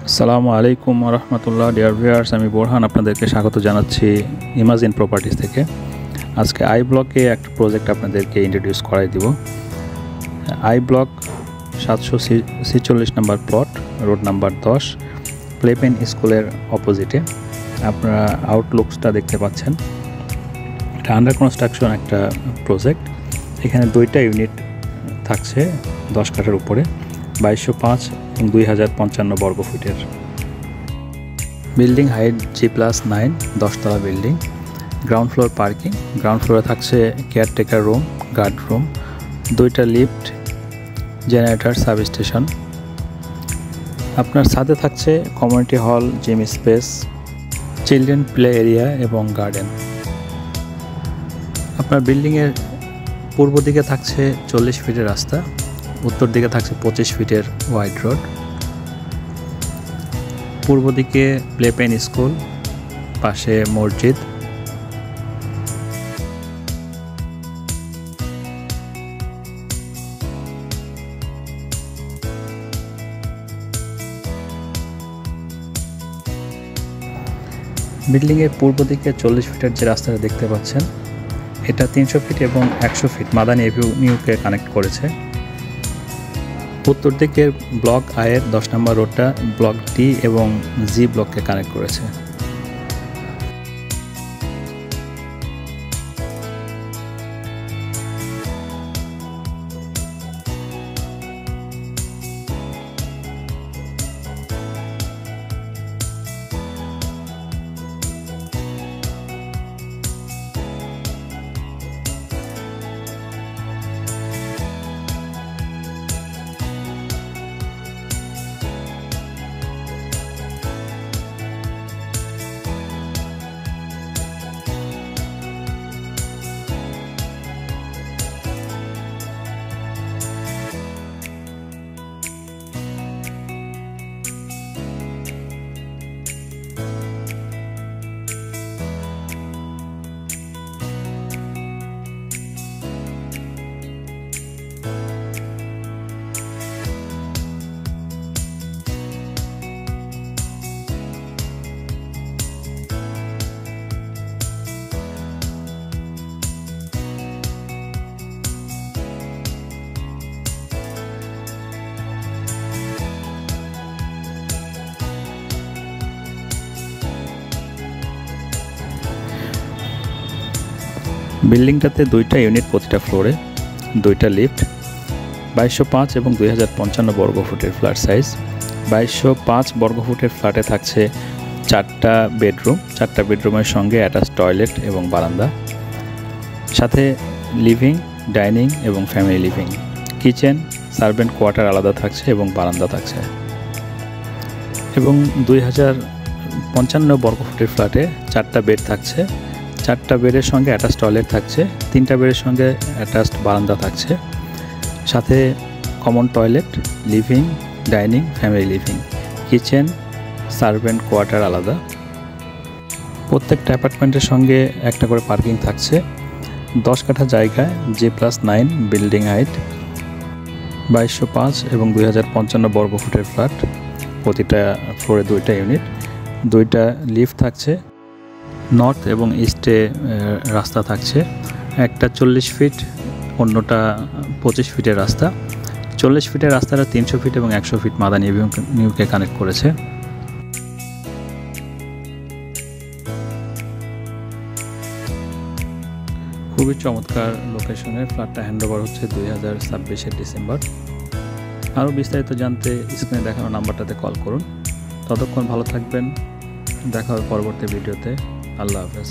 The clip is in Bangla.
আসসালামু আলাইকুম রহমতুল্লাহ। ডিয়ার ভিউয়ার্স, আমি বোরহান আপনাদেরকে স্বাগত জানাচ্ছি ইমাজিন প্রপার্টিজ থেকে। আজকে আই ব্লকে একটা প্রজেক্ট আপনাদেরকে ইন্ট্রোডিউস করাই দিব। I block 746 number plot, road number 10, প্লেপেন স্কুলের অপোজিটে। আপনারা আউটলুকসটা দেখতে পাচ্ছেন। এটা আন্ডার কনস্ট্রাকশন একটা প্রজেক্ট। এখানে 2টা ইউনিট থাকছে 10 কাঠার উপরে, 2205 এবং 2055 বর্গ ফুটের। বিল্ডিং হাইট G+9, 10 তলা building. Ground floor parking, ground ফ্লোরে থাকছে কেয়ারটেকার রুম, গার্ড রুম, 2টা লিফট, জেনারেটর, সাবস্টেশন। আপনার ছাদে থাকছে community hall, gym space, children play area এবং গার্ডেন। আপনার বিল্ডিংয়ের পূর্ব দিকে থাকছে 40 ফিটের রাস্তা, উত্তর দিকে থাকছে 25 ফিটের ওয়াইড রোড। পূর্ব দিকে প্লেপেন স্কুল, পাশে মসজিদ। বিল্ডিংয়ের পূর্ব দিকে 40 ফিটের যে রাস্তাটা দেখতে পাচ্ছেন, এটা 300 ফিট এবং 100 ফিট মাদানী এভিনিউকে কানেক্ট করেছে। উত্তর দিকের ব্লক আয়ের 10 নম্বর রোডটা ব্লক ডি এবং জি ব্লককে কানেক্ট করেছে। বিল্ডিংটাতে 2টা ইউনিট প্রতিটা ফ্লোরে, 2টা লিফট, 2205 এবং 2055 বর্গ ফুটের ফ্ল্যাট সাইজ। 2205 বর্গ ফুটের ফ্ল্যাটে থাকছে 4টা বেডরুম, 4টা বেডরুমের সঙ্গে অ্যাটাচ টয়লেট এবং বারান্দা, সাথে লিভিং, ডাইনিং এবং family living. Kitchen, servant quarter আলাদা থাকছে এবং বারান্দা থাকছে। এবং 2055 বর্গ ফুটের ফ্ল্যাটে 4টা বেড থাকছে, 4টা বেডের সঙ্গে অ্যাটাচ টয়লেট থাকছে, 3টা বেডের সঙ্গে অ্যাটাচড বারান্দা থাকছে, সাথে common toilet, living, dining, family living, kitchen, servant quarter আলাদা। প্রত্যেকটা অ্যাপার্টমেন্টের সঙ্গে একটা করে পার্কিং থাকছে। 10 কাঠা জায়গায় G+9 বিল্ডিং হাইট, 2205 এবং 2055 বর্গ ফুটের ফ্ল্যাট। প্রতিটা ফ্লোরে 2টা ইউনিট, 2টা লিফট থাকছে। নর্থ এবং ইস্টে রাস্তা থাকছে, একটা 40 ফিট, অন্যটা 25 ফিটের রাস্তা। 40 ফিটের রাস্তাটা 300 ফিট এবং 100 ফিট মাদানী এভিনিউকে কানেক্ট করেছে। খুবই চমৎকার লোকেশনের ফ্ল্যাটটা হ্যান্ডওভার হচ্ছে 2026 ডিসেম্বর। আরও বিস্তারিত জানতে স্ক্রিনে দেখানো নাম্বারটাতে কল করুন। ততক্ষণ ভালো থাকবেন, দেখা হবে পরবর্তী ভিডিওতে। আল্লাহ হাফেজ।